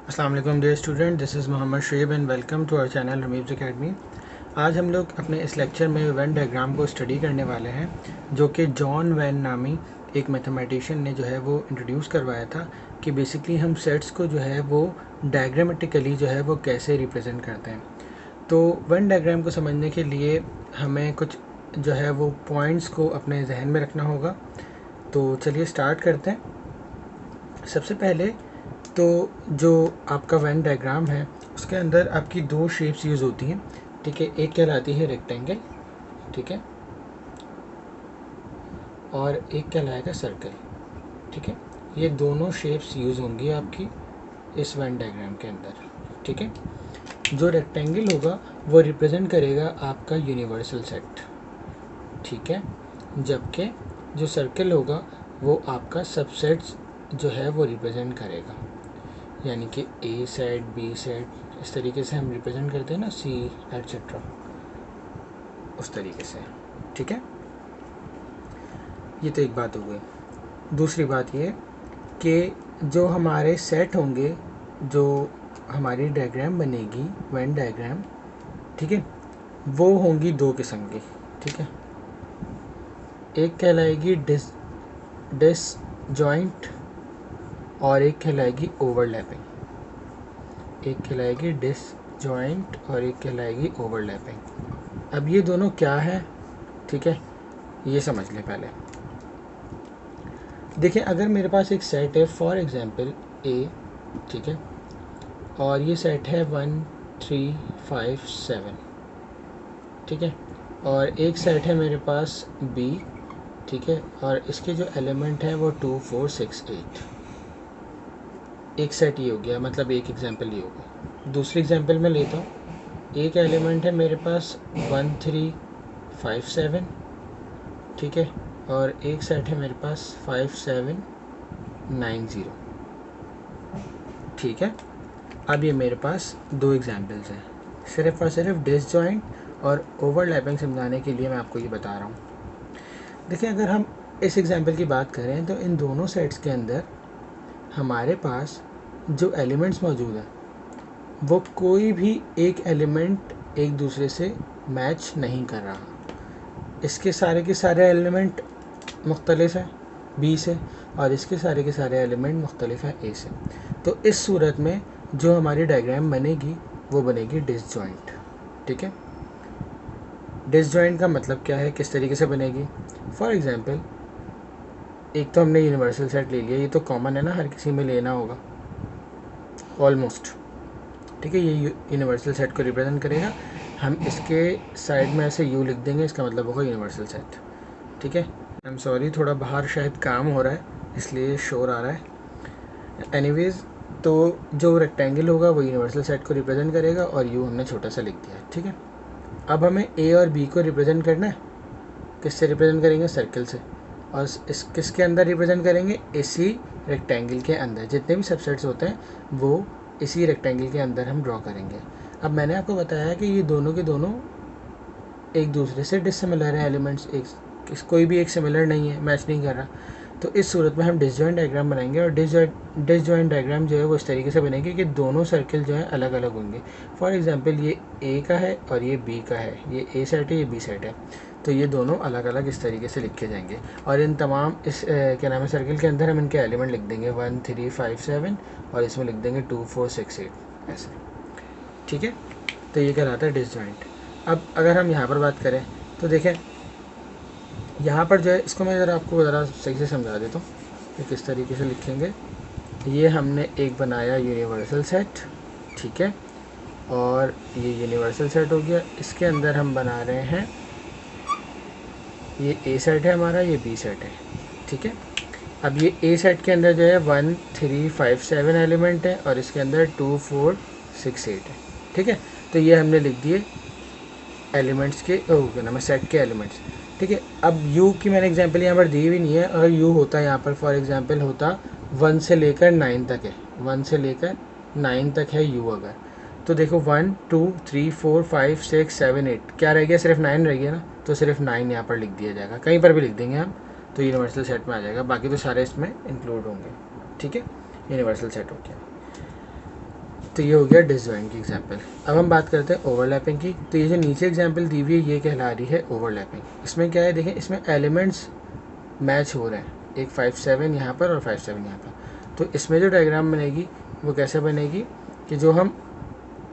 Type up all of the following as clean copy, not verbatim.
अस्सलाम वालेकुम dear student, this is Mohammad Shoaib and welcome to our channel Ramiz academy. आज हम लोग अपने इस लेक्चर में वेन डायग्राम को स्टडी करने वाले हैं, जो कि जॉन वेन नामी एक मैथमेटिशियन ने जो है वो इंट्रोड्यूस करवाया था कि बेसिकली हम सेट्स को जो है वो डायग्रामेटिकली जो है वो कैसे रिप्रेजेंट करते हैं। तो वेन डायग्राम को समझने के लिए हमें कुछ जो है वो पॉइंट्स को अपने जहन में रखना होगा। तो चलिए स्टार्ट करते हैं। सबसे पहले तो जो आपका वेन डायग्राम है उसके अंदर आपकी दो शेप्स यूज़ होती हैं, ठीक है। एक कहलाती है रेक्टेंगल, ठीक है, और एक कहलाएगा सर्कल, ठीक है। ये दोनों शेप्स यूज़ होंगी आपकी इस वेन डायग्राम के अंदर, ठीक है। जो रेक्टेंगल होगा वो रिप्रेजेंट करेगा आपका यूनिवर्सल सेट, ठीक है, जबकि जो सर्कल होगा वो आपका सबसेट्स जो है वो रिप्रेजेंट करेगा, यानी कि ए सेट, बी सेट, इस तरीके से हम रिप्रेजेंट करते हैं ना, सी एटसेट्रा, उस तरीके से, ठीक है। ये तो एक बात हो गई। दूसरी बात ये कि जो हमारे सेट होंगे, जो हमारी डायग्राम बनेगी वेन डायग्राम, ठीक है, वो होंगी दो किस्म की, ठीक है। एक कहलाएगी डिसजॉइंट और एक कहलाएगी ओवरलैपिंग। एक कहलाएगी डिसजॉइंट और एक कहलाएगी ओवरलैपिंग। अब ये दोनों क्या है, ठीक है, ये समझ लें पहले। देखिए, अगर मेरे पास एक सेट है फॉर एग्जांपल ए, ठीक है, और ये सेट है 1 3 5 7, ठीक है, और एक सेट है मेरे पास बी, ठीक है, और इसके जो एलिमेंट है वो 2 4 6 8। एक सेट ये हो गया, मतलब एक एग्जांपल ये हो गया। दूसरी एग्जांपल मैं लेता हूँ, एक एलिमेंट है मेरे पास 1 3 5 7, ठीक है, और एक सेट है मेरे पास 5 7 9 0, ठीक है। अब ये मेरे पास दो एग्जांपल्स हैं, सिर्फ और सिर्फ डिसजॉइंट और ओवरलैपिंग समझाने के लिए मैं आपको ये बता रहा हूँ। देखिए, अगर हम इस एग्जांपल की बात करें तो इन दोनों सेट्स के अंदर हमारे पास जो एलिमेंट्स मौजूद हैं वो कोई भी एक एलिमेंट एक दूसरे से मैच नहीं कर रहा। इसके सारे के सारे एलिमेंट मुख्तलिफ हैं बी से, और इसके सारे के सारे एलिमेंट मुख्तलिफ हैं ए से। तो इस सूरत में जो हमारी डायग्राम बनेगी वो बनेगी डिसजॉइंट, ठीक है। डिसजॉइंट का मतलब क्या है, किस तरीके से बनेगी। फॉर एग्जांपल, एक तो हमने यूनिवर्सल सेट ले लिया, ये तो कॉमन है ना, हर किसी में लेना होगा ऑलमोस्ट, ठीक है। ये यूनिवर्सल सेट को रिप्रेजेंट करेगा। हम इसके साइड में ऐसे यू लिख देंगे, इसका मतलब होगा यूनिवर्सल सेट, ठीक है। आई एम सॉरी, थोड़ा बाहर शायद काम हो रहा है इसलिए शोर आ रहा है। एनीवेज, तो जो रेक्टेंगल होगा वो यूनिवर्सल सेट को रिप्रेजेंट करेगा और यू हमने छोटा सा लिख दिया, ठीक है। अब हमें ए और बी को रिप्रेजेंट करना है, किससे रिप्रेजेंट करेंगे, सर्कल से, और इस किसके अंदर रिप्रेजेंट करेंगे, इसी रेक्टेंगल के अंदर। जितने भी सबसेट्स होते हैं वो इसी रेक्टेंगल के अंदर हम ड्रॉ करेंगे। अब मैंने आपको बताया कि ये दोनों के दोनों एक दूसरे से डिससिमिलर हैं एलिमेंट्स, कोई भी एक सिमिलर नहीं है, मैच नहीं कर रहा। तो इस सूरत में हम डिसजॉइंट डायग्राम बनाएंगे, और डिसजॉइंट डायग्राम जो है वो इस तरीके से बनेगी कि दोनों सर्कल जो है अलग अलग होंगे। फॉर एग्जांपल, ये ए का है और ये बी का है, ये ए सेट है, ये बी सेट है, तो ये दोनों अलग अलग इस तरीके से लिखे जाएंगे। और इन तमाम इस क्या नाम है, सर्कल के अंदर हम इनके एलिमेंट लिख देंगे 1 3 5 7, और इसमें लिख देंगे 2 4 6 8 ऐसे, ठीक है। तो ये कहलाता है डिसजॉइंट। अब अगर हम यहाँ पर बात करें तो देखें, यहाँ पर जो है, इसको मैं आपको ज़रा सही से समझा देता हूँ कि किस तरीके से लिखेंगे। ये हमने एक बनाया यूनिवर्सल सेट, ठीक है, और ये यूनिवर्सल सेट हो गया। इसके अंदर हम बना रहे हैं, ये ए सेट है हमारा, ये बी सेट है, ठीक है। अब ये ए सेट के अंदर जो है 1 3 5 7 एलिमेंट है, और इसके अंदर 2 4 6 8 है, ठीक है। तो ये हमने लिख दिए एलिमेंट्स के, क्या नाम है, सेट के एलिमेंट्स, ठीक है। अब यू की मैंने एग्जांपल यहाँ पर दी भी नहीं है। अगर यू होता यहाँ पर फॉर एग्जांपल होता 1 से लेकर 9 तक है, 1 से लेकर 9 तक है यू, अगर तो देखो 1 2 3 4 5 6 7 8 क्या रह गया, सिर्फ 9 रह गया ना, तो सिर्फ 9 यहाँ पर लिख दिया जाएगा, कहीं पर भी लिख देंगे हम, तो यूनिवर्सल सेट में आ जाएगा। बाकी तो सारे इसमें इंक्लूड होंगे, ठीक है, यूनिवर्सल सेट हो गया। तो ये हो गया डिसजॉइंट की एग्जांपल। अब हम बात करते हैं ओवरलैपिंग की। तो ये जो नीचे एग्जांपल दी हुई है ये कहला रही है ओवरलैपिंग। इसमें क्या है, देखें इसमें एलिमेंट्स मैच हो रहे हैं, एक 5 7 यहाँ पर और 5 7 यहाँ पर। तो इसमें जो डायग्राम बनेगी वो कैसे बनेगी कि जो हम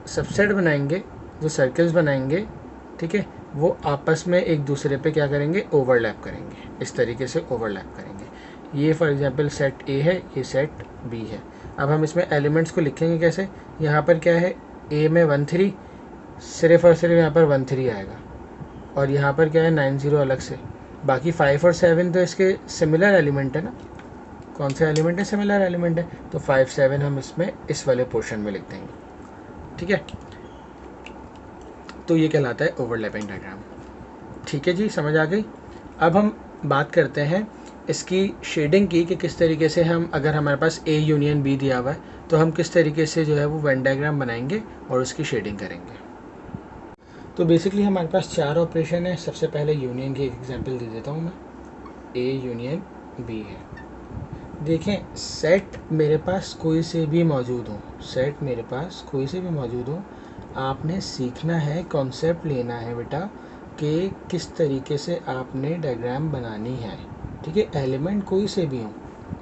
सबसेट बनाएंगे, जो सर्कल्स बनाएंगे, ठीक है, वो आपस में एक दूसरे पे क्या करेंगे, ओवरलैप करेंगे। इस तरीके से ओवरलैप करेंगे। ये फॉर एग्जांपल सेट ए है, ये सेट बी है। अब हम इसमें एलिमेंट्स को लिखेंगे कैसे, यहाँ पर क्या है, ए में 1 3, सिर्फ और सिर्फ यहाँ पर 1 3 आएगा, और यहाँ पर क्या है 9 0 अलग से। बाकी 5 और 7 तो इसके सिमिलर एलिमेंट है ना, कौन सा एलिमेंट है, सिमिलर एलिमेंट है। तो 5 7 हम इसमें इस वाले पोर्शन में लिख देंगे, ठीक है। तो ये कहलाता है ओवरलैपिंग डायग्राम। ठीक है जी, समझ आ गई। अब हम बात करते हैं इसकी शेडिंग की, कि किस तरीके से हम, अगर हमारे पास ए यूनियन बी दिया हुआ है तो हम किस तरीके से जो है वो वेन डायग्राम बनाएंगे और उसकी शेडिंग करेंगे। तो बेसिकली हमारे पास 4 ऑपरेशन है। सबसे पहले यूनियन की एक एग्जांपल दे देता हूँ मैं। ए यूनियन बी है। देखें, सेट मेरे पास कोई से भी मौजूद हो, सेट मेरे पास कोई से भी मौजूद हो, आपने सीखना है, कॉन्सेप्ट लेना है बेटा कि किस तरीके से आपने डायग्राम बनानी है, ठीक है। एलिमेंट कोई से भी हो,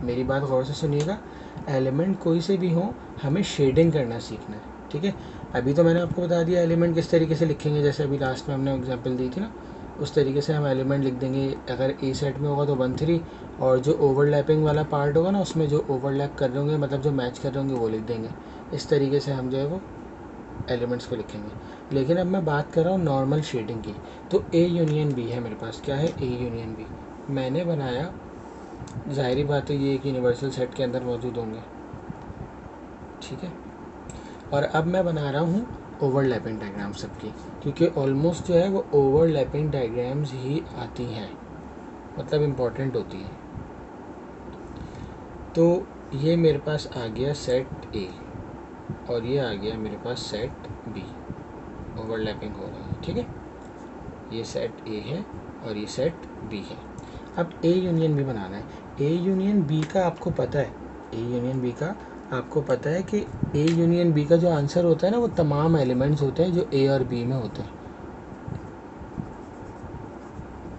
मेरी बात गौर से सुनिएगा, एलिमेंट कोई से भी हो, हमें शेडिंग करना सीखना है, ठीक है। अभी तो मैंने आपको बता दिया एलिमेंट किस तरीके से लिखेंगे, जैसे अभी लास्ट में हमने एग्जांपल दी थी ना, उस तरीके से हम एलिमेंट लिख देंगे। अगर ए सेट में होगा तो 1 3, और जो ओवरलैपिंग वाला पार्ट होगा ना, उसमें जो ओवरलैप कर रहे होंगे, मतलब जो मैच कर रहे होंगे, वो लिख देंगे। इस तरीके से हम जो है वो एलिमेंट्स को लिखेंगे। लेकिन अब मैं बात कर रहा हूँ नॉर्मल शेडिंग की। तो ए यूनियन बी है मेरे पास, क्या है, ए यूनियन बी मैंने बनाया। जाहिर बात है ये एक यूनिवर्सल सेट के अंदर मौजूद होंगे, ठीक है। और अब मैं बना रहा हूँ ओवरलैपिंग डायग्राम सबकी, क्योंकि ऑलमोस्ट जो है वो ओवरलैपिंग डायग्राम्स ही आती हैं, मतलब इम्पॉर्टेंट होती है। तो ये मेरे पास आ गया सेट ए, और ये आ गया मेरे पास सेट बी, ओवरलैपिंग हो रही है, ठीक है। ये सेट ए है और ये सेट बी है। अब ए यूनियन बी बनाना है। ए यूनियन बी का आपको पता है, ए यूनियन बी का आपको पता है कि ए यूनियन बी का जो आंसर होता है ना, वो तमाम एलिमेंट्स होते हैं जो ए और बी में होते हैं,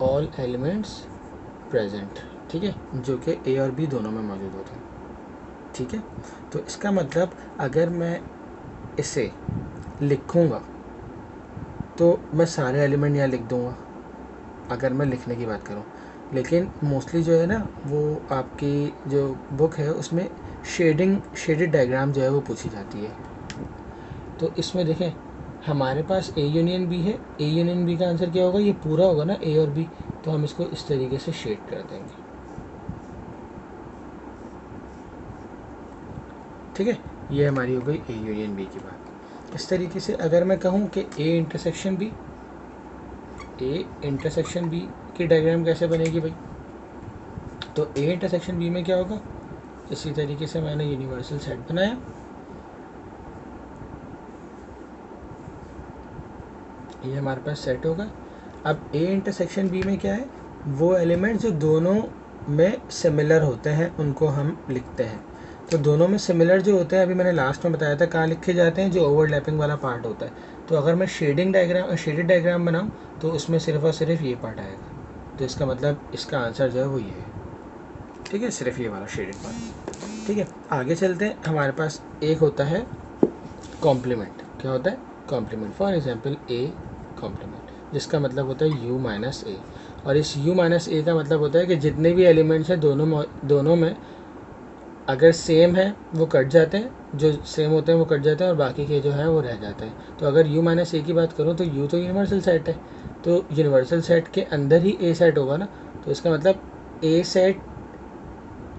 ऑल एलिमेंट्स प्रेजेंट, ठीक है, जो कि ए और बी दोनों में मौजूद होते हैं, ठीक है। तो इसका मतलब अगर मैं इसे लिखूँगा तो मैं सारे एलिमेंट यहाँ लिख दूँगा, अगर मैं लिखने की बात करूँ। लेकिन मोस्टली जो है ना, वो आपकी जो बुक है उसमें शेडेड डायग्राम जो है वो पूछी जाती है। तो इसमें देखें हमारे पास ए यूनियन बी है, ए यूनियन बी का आंसर क्या होगा, ये पूरा होगा ना ए और बी, तो हम इसको इस तरीके से शेड कर देंगे, ठीक है। ये हमारी हो गई ए यूनियन बी की बात। इस तरीके से अगर मैं कहूँ कि A intersection B, A intersection B की डायग्राम कैसे बनेगी भाई, तो ए इंटरसेक्शन बी में क्या होगा, इसी तरीके से मैंने यूनिवर्सल सेट बनाया, ये हमारे पास सेट होगा। अब ए इंटरसेक्शन बी में क्या है, वो एलिमेंट जो दोनों में सिमिलर होते हैं उनको हम लिखते हैं। तो दोनों में सिमिलर जो होते हैं, अभी मैंने लास्ट में बताया था कहाँ लिखे जाते हैं, जो ओवरलैपिंग वाला पार्ट होता है। तो अगर मैं शेडेड डायग्राम बनाऊँ तो उसमें सिर्फ और सिर्फ ये पार्ट आएगा। तो इसका मतलब इसका आंसर जो है वो ये है, ठीक है, सिर्फ ये वाला शेडेड पार्ट, ठीक है। आगे चलते हैं। हमारे पास एक होता है कॉम्प्लीमेंट। क्या होता है, complement. For example A complement, जिसका मतलब होता है u माइनस ए। और इस u माइनस ए का मतलब होता है कि जितने भी एलिमेंट्स हैं दोनों में अगर सेम है वो कट जाते हैं, जो सेम होते हैं वो कट जाते हैं, और बाकी के जो हैं वो रह जाते हैं। तो अगर u माइनस ए की बात करूँ तो u तो यूनिवर्सल सेट है, तो यूनिवर्सल सेट के अंदर ही ए सेट होगा ना। तो इसका मतलब ए सेट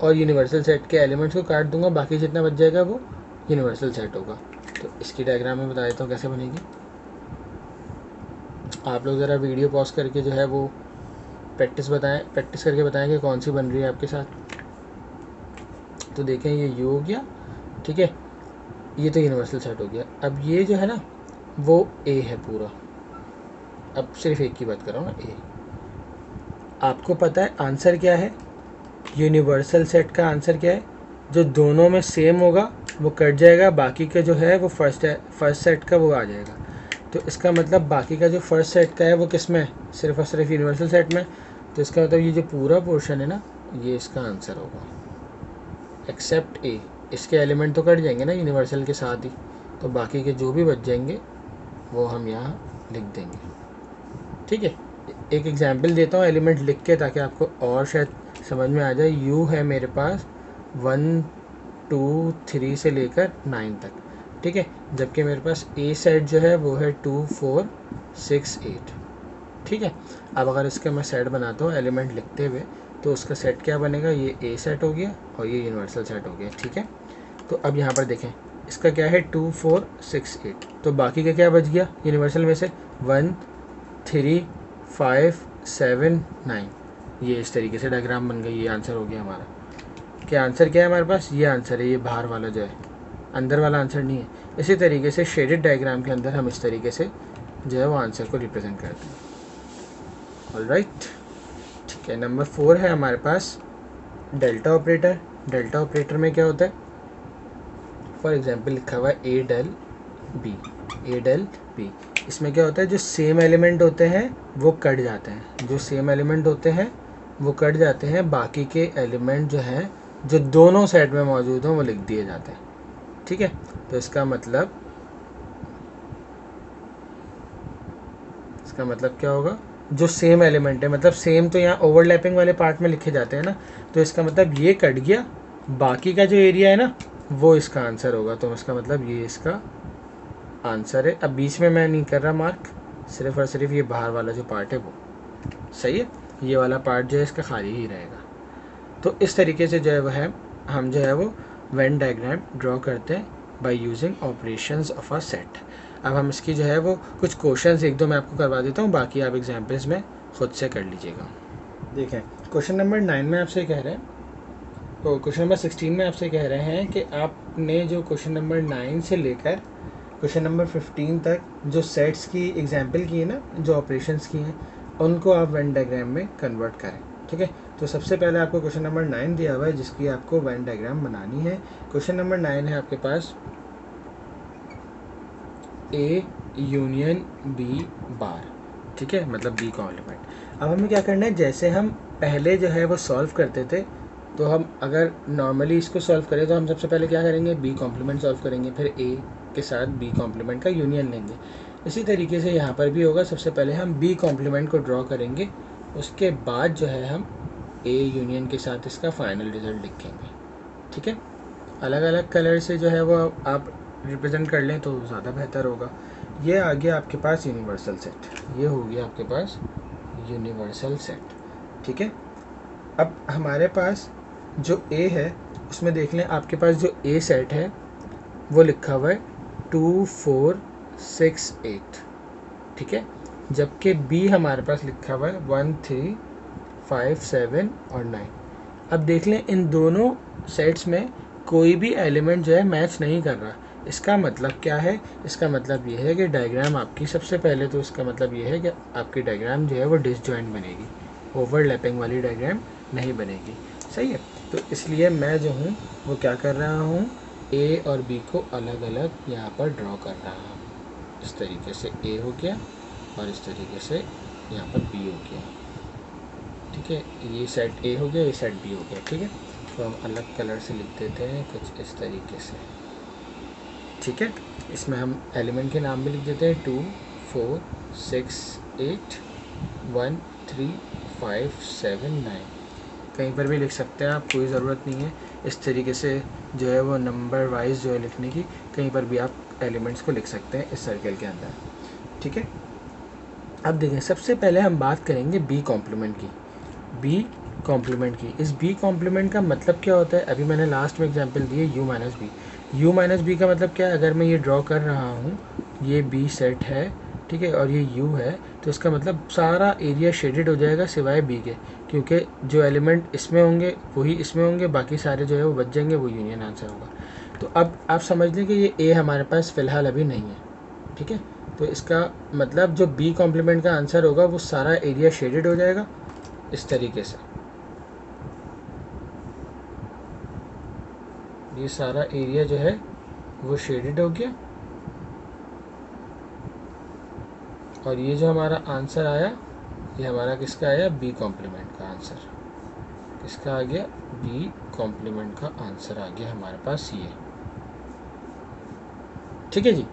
और यूनिवर्सल सेट के एलिमेंट्स को काट दूंगा, बाकी जितना बच जाएगा वो यूनिवर्सल सेट होगा। तो इसकी डायग्राम में बता देता हूँ कैसे बनेगी। आप लोग ज़रा वीडियो पॉज करके जो है वो प्रैक्टिस करके बताएं कि कौन सी बन रही है आपके साथ। तो देखें ये u हो गया, ठीक है, ये तो यूनिवर्सल सेट हो गया। अब ये जो है ना वो a है पूरा, अब सिर्फ एक की बात कर रहा हूँ ना, a। आपको पता है आंसर क्या है, यूनिवर्सल सेट का आंसर क्या है, जो दोनों में सेम होगा वो कट जाएगा, बाकी का जो है वो फर्स्ट सेट का वो आ जाएगा। तो इसका मतलब बाकी का जो फर्स्ट सेट का है वो किस में है, सिर्फ और सिर्फ यूनिवर्सल सेट में। तो इसका मतलब ये जो पूरा पोर्शन है ना, ये इसका आंसर होगा, एक्सेप्ट ए। इसके एलिमेंट तो कट जाएंगे ना यूनिवर्सल के साथ ही, तो बाकी के जो भी बच जाएंगे वो हम यहाँ लिख देंगे। ठीक है, एक एग्जांपल देता हूँ एलिमेंट लिख के, ताकि आपको और शायद समझ में आ जाए। यू है मेरे पास 1 2 3 से लेकर 9 तक, ठीक है, जबकि मेरे पास ए सेट जो है वो है 2 4 6 8। ठीक है, अब अगर इसका मैं सेट बनाता हूँ एलिमेंट लिखते हुए, तो उसका सेट क्या बनेगा, ये ए सेट हो गया और ये यूनिवर्सल सेट हो गया। ठीक है, तो अब यहाँ पर देखें इसका क्या है 2 4 6 8, तो बाकी का क्या बच गया यूनिवर्सल में से 1 3 5 7 9। ये इस तरीके से डायग्राम बन गई, ये आंसर हो गया हमारा। क्या आंसर क्या है हमारे पास, ये आंसर है, ये बाहर वाला जो है, अंदर वाला आंसर नहीं है। इसी तरीके से शेडेड डायग्राम के अंदर हम इस तरीके से जो है वो आंसर को रिप्रेजेंट करते हैं। ऑलराइट, ठीक है। नंबर 4 है हमारे पास डेल्टा ऑपरेटर। डेल्टा ऑपरेटर में क्या होता है, फॉर एग्जांपल लिखा हुआ है ए डेल बी, ए डेल बी। इसमें क्या होता है, जो सेम एलिमेंट होते हैं वो कट जाते हैं, जो सेम एलिमेंट होते हैं वो कट जाते हैं, बाकी के एलिमेंट जो हैं जो दोनों सेट में मौजूद हों वो लिख दिए जाते हैं। ठीक है, तो इसका मतलब क्या होगा, जो सेम एलिमेंट है, मतलब सेम तो यहाँ ओवरलैपिंग वाले पार्ट में लिखे जाते हैं ना, तो इसका मतलब ये कट गया, बाकी का जो एरिया है ना वो इसका आंसर होगा। तो इसका मतलब ये इसका आंसर है। अब बीच में मैं नहीं कर रहा मार्क, सिर्फ और सिर्फ ये बाहर वाला जो पार्ट है वो सही है, ये वाला पार्ट जो है इसका खाली ही रहेगा। तो इस तरीके से जो है वह हम जो है वो वेन डायग्राम ड्रॉ करते हैं by using operations of a set. अब हम इसकी जो है वो कुछ क्वेश्चंस एक दो मैं आपको करवा देता हूँ, बाकी आप एग्जाम्पल्स में खुद से कर लीजिएगा। देखें, क्वेश्चन नंबर 9 में आपसे कह रहे हैं, तो क्वेश्चन नंबर 16 में आपसे कह रहे हैं कि आपने जो क्वेश्चन नंबर 9 से लेकर क्वेश्चन नंबर 15 तक जो सेट्स की एग्जाम्पल की है ना, जो ऑपरेशंस की हैं, उनको आप वेन डायग्राम में कन्वर्ट करें। ठीक है, तो सबसे पहले आपको क्वेश्चन नंबर 9 दिया हुआ है जिसकी आपको वेन डायग्राम बनानी है। क्वेश्चन नंबर 9 है आपके पास ए यूनियन बी बार, ठीक है, मतलब बी कॉम्प्लीमेंट। अब हमें क्या करना है, जैसे हम पहले जो है वो सॉल्व करते थे, तो हम अगर नॉर्मली इसको सॉल्व करें तो हम सबसे पहले क्या करेंगे, बी कॉम्प्लीमेंट सॉल्व करेंगे, फिर ए के साथ बी कॉम्प्लीमेंट का यूनियन लेंगे। इसी तरीके से यहाँ पर भी होगा, सबसे पहले हम बी कॉम्प्लीमेंट को ड्रॉ करेंगे, उसके बाद जो है हम ए यूनियन के साथ इसका फाइनल रिजल्ट लिखेंगे। ठीक है, अलग अलग कलर से जो है वो आप रिप्रेजेंट कर लें तो ज़्यादा बेहतर होगा। ये आ गया आपके पास यूनिवर्सल सेट, ये हो गया आपके पास यूनिवर्सल सेट। ठीक है, अब हमारे पास जो ए है उसमें देख लें, आपके पास जो ए सेट है वो लिखा हुआ है 2 4 6 8, ठीक है, जबकि बी हमारे पास लिखा हुआ है 1 3 5 7 और 9। अब देख लें इन दोनों सेट्स में कोई भी एलिमेंट जो है मैच नहीं कर रहा। इसका मतलब क्या है, इसका मतलब ये है कि डायग्राम आपकी, सबसे पहले तो इसका मतलब ये है कि आपकी डायग्राम जो है वो डिसजॉइंट बनेगी, ओवरलैपिंग वाली डायग्राम नहीं बनेगी। सही है, तो इसलिए मैं जो हूँ वो क्या कर रहा हूँ, ए और बी को अलग अलग यहाँ पर ड्रॉ कर रहा हूँ। इस तरीके से ए हो गया और इस तरीके से यहाँ पर बी हो गया। ठीक है, ये सेट ए हो गया, ये सेट बी हो गया। ठीक है, तो हम अलग कलर से लिख देते हैं कुछ इस तरीके से। ठीक है, इसमें हम एलिमेंट के नाम भी लिख देते हैं 2 4 6 8 1 3 5 7 9। कहीं पर भी लिख सकते हैं आप, कोई ज़रूरत नहीं है इस तरीके से जो है वो नंबर वाइज जो है लिखने की, कहीं पर भी आप एलिमेंट्स को लिख सकते हैं इस सर्कल के अंदर। ठीक है, अब देखें, सबसे पहले हम बात करेंगे बी कॉम्प्लीमेंट की। बी कॉम्प्लीमेंट की, इस बी कॉम्प्लीमेंट का मतलब क्या होता है, अभी मैंने लास्ट में एग्जांपल दिए U minus B. U minus B का मतलब क्या है, अगर मैं ये ड्रॉ कर रहा हूँ, ये बी सेट है, ठीक है, और ये यू है, तो इसका मतलब सारा एरिया शेडेड हो जाएगा सिवाय बी के, क्योंकि जो एलिमेंट इसमें होंगे वही इसमें होंगे, बाकी सारे जो है वो बच जाएंगे, वो यूनियन आंसर होगा। तो अब आप समझ लें कि ये ए हमारे पास फ़िलहाल अभी नहीं है। ठीक है, तो इसका मतलब जो बी कॉम्प्लीमेंट का आंसर होगा वो सारा एरिया शेडेड हो जाएगा इस तरीके से। ये सारा एरिया जो है वो शेडेड हो गया, और ये जो हमारा आंसर आया ये हमारा किसका आया, बी कॉम्प्लीमेंट का आंसर। किसका आ गया, बी कॉम्प्लीमेंट का आंसर आ गया हमारे पास ये। ठीक है जी,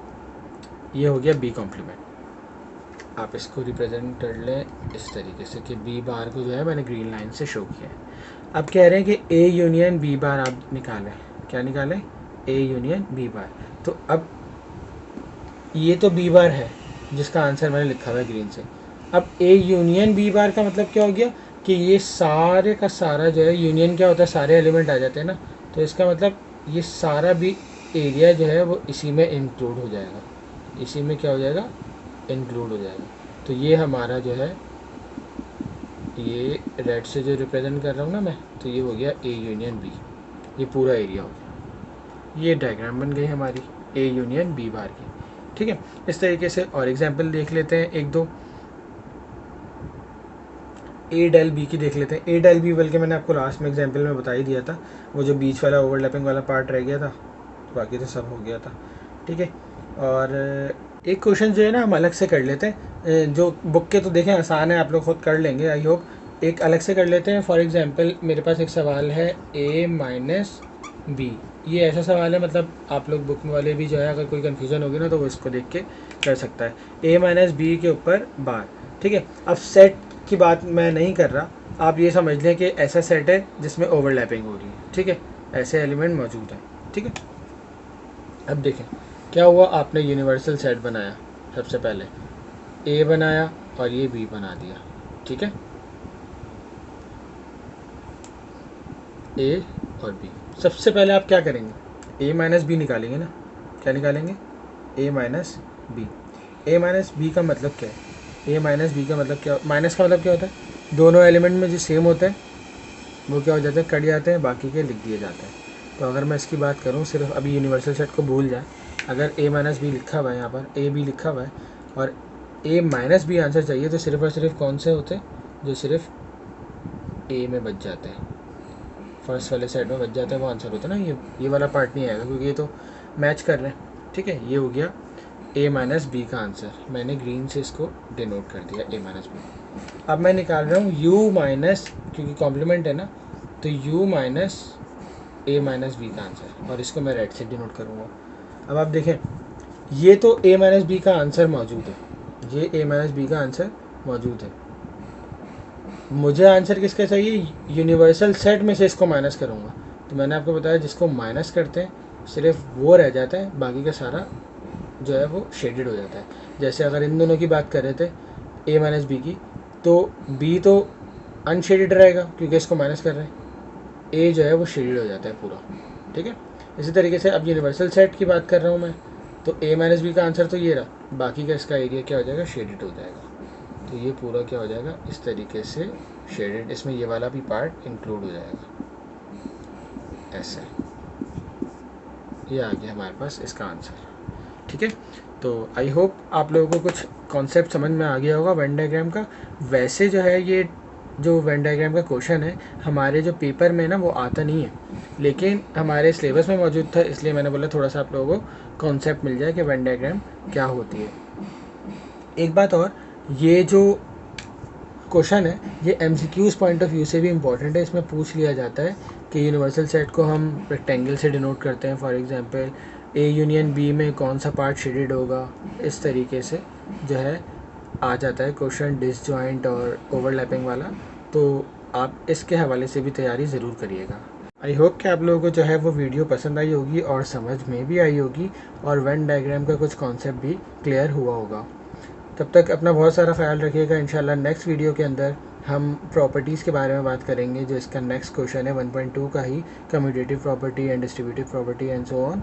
ये हो गया बी कॉम्प्लीमेंट। आप इसको रिप्रेजेंट कर लें इस तरीके से कि बी बार को जो है मैंने ग्रीन लाइन से शो किया है। अब कह रहे हैं कि ए यूनियन बी बार आप निकालें। क्या निकालें, ए यूनियन बी बार। तो अब ये तो बी बार है जिसका आंसर मैंने लिखा हुआ है ग्रीन से। अब ए यूनियन बी बार का मतलब क्या हो गया कि ये सारे का सारा जो है, यूनियन क्या होता है, सारे एलिमेंट आ जाते हैं ना, तो इसका मतलब ये सारा भी एरिया जो है वो इसी में इंक्लूड हो जाएगा। इसी में क्या हो जाएगा, इंक्लूड हो जाएगा। तो ये हमारा जो है, ये रेड से जो रिप्रेजेंट कर रहा हूँ ना मैं, तो ये हो गया ए यूनियन बी, ये पूरा एरिया हो गया। ये डायग्राम बन गई हमारी ए यूनियन बी बार की। ठीक है, इस तरीके से और एग्जाम्पल देख लेते हैं एक दो। ए डेल बी की देख लेते हैं। ए डेल बी बल्कि मैंने आपको लास्ट में एग्जाम्पल में बता ही दिया था, वो जो बीच वाला ओवरलैपिंग वाला पार्ट रह गया था, बाकी तो सब हो गया था। ठीक है, और एक क्वेश्चन जो है ना हम अलग से कर लेते हैं, जो बुक के तो देखें आसान है, आप लोग खुद कर लेंगे आई होप। एक अलग से कर लेते हैं। फॉर एग्जांपल मेरे पास एक सवाल है a माइनस बी। ये ऐसा सवाल है, मतलब आप लोग बुक वाले भी जो है अगर कोई कन्फ्यूज़न होगी ना तो वो इसको देख के कर सकता है। a माइनस बी के ऊपर बार। ठीक है, अब सेट की बात मैं नहीं कर रहा, आप ये समझ लें कि ऐसा सेट है जिसमें ओवरलैपिंग हो रही है। ठीक है, ऐसे एलिमेंट मौजूद हैं। ठीक है, अब देखें क्या हुआ, आपने यूनिवर्सल सेट बनाया। सबसे पहले ए बनाया और ये बी बना दिया। ठीक है, ए और बी। सबसे पहले आप क्या करेंगे, ए माइनस बी निकालेंगे ना। क्या निकालेंगे, ए माइनस बी। ए माइनस बी का मतलब क्या है, ए माइनस बी का मतलब क्या, माइनस का मतलब क्या होता है, दोनों एलिमेंट में जो सेम होते हैं वो क्या हो जाते हैं, कट जाते हैं, बाकी के लिख दिए जाते हैं। तो अगर मैं इसकी बात करूँ, सिर्फ अभी यूनिवर्सल सेट को भूल जाए, अगर ए माइनस बी लिखा हुआ है, यहाँ पर ए बी लिखा हुआ है और ए माइनस बी आंसर चाहिए, तो सिर्फ और सिर्फ कौन से होते हैं जो सिर्फ ए में बच जाते हैं, फर्स्ट वाले सेट में बच जाता है, वो आंसर होता है ना। ये वाला पार्ट नहीं आएगा क्योंकि ये तो मैच कर रहे हैं। ठीक है, ये हो गया ए माइनस बी का आंसर। मैंने ग्रीन से इसको डिनोट कर दिया, ए माइनस बी। अब मैं निकाल रहा हूँ यू माइनस, क्योंकि कॉम्प्लीमेंट है ना, तो U minus A minus B का आंसर, और इसको मैं रेड से डिनोट करूँगा। अब आप देखें, ये तो ए माइनस बी का आंसर मौजूद है, ये ए माइनस बी का आंसर मौजूद है। मुझे आंसर किसका चाहिए, यूनिवर्सल सेट में से इसको माइनस करूँगा। तो मैंने आपको बताया जिसको माइनस करते हैं सिर्फ वो रह जाता है, बाकी का सारा जो है वो शेडेड हो जाता है। जैसे अगर इन दोनों की बात कर रहे थे ए माइनस बी की, तो बी तो अनशेडेड रहेगा क्योंकि इसको माइनस कर रहे हैं, ए जो है वो शेडेड हो जाता है पूरा। ठीक है, इसी तरीके से अब यूनिवर्सल सेट की बात कर रहा हूँ मैं, तो ए माइनस बी का आंसर तो ये रहा, बाकी का इसका एरिया क्या हो जाएगा, शेडेड हो जाएगा। तो ये पूरा क्या हो जाएगा, इस तरीके से शेडेड, इसमें ये वाला भी पार्ट इंक्लूड हो जाएगा। ऐसे ये आ गया हमारे पास इसका आंसर। ठीक है, तो आई होप आप लोगों को कुछ कॉन्सेप्ट समझ में आ गया होगा वेन डायग्राम का। वैसे जो है ये जो वेन डायग्राम का क्वेश्चन है हमारे जो पेपर में ना वो आता नहीं है, लेकिन हमारे सिलेबस में मौजूद था, इसलिए मैंने बोला थोड़ा सा आप लोगों को कॉन्सेप्ट मिल जाए कि वेन डायग्राम क्या होती है। एक बात और, ये जो क्वेश्चन है ये MCQs पॉइंट ऑफ व्यू से भी इम्पॉर्टेंट है। इसमें पूछ लिया जाता है कि यूनिवर्सल सेट को हम रेक्टेंगल से डिनोट करते हैं, for example A union B में कौन सा पार्ट शेडेड होगा, इस तरीके से जो है आ जाता है क्वेश्चन डिसजॉइंट और ओवरलैपिंग वाला। तो आप इसके हवाले से भी तैयारी ज़रूर करिएगा। आई होप कि आप लोगों को जो है वो वीडियो पसंद आई होगी और समझ में भी आई होगी, और वेन डायग्राम का कुछ कॉन्सेप्ट भी क्लियर हुआ होगा। तब तक अपना बहुत सारा ख्याल रखिएगा। इंशाल्लाह नेक्स्ट वीडियो के अंदर हम प्रॉपर्टीज़ के बारे में बात करेंगे, जो इसका नेक्स्ट क्वेश्चन है 1.2 का ही, commutative property and distributive property and so on,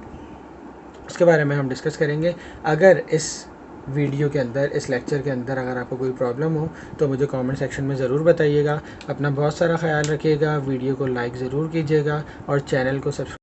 उसके बारे में हम डिस्कस करेंगे। अगर इस वीडियो के अंदर, इस लेक्चर के अंदर अगर आपको कोई प्रॉब्लम हो तो मुझे कमेंट सेक्शन में ज़रूर बताइएगा। अपना बहुत सारा ख्याल रखिएगा, वीडियो को लाइक ज़रूर कीजिएगा और चैनल को सब्सक्राइब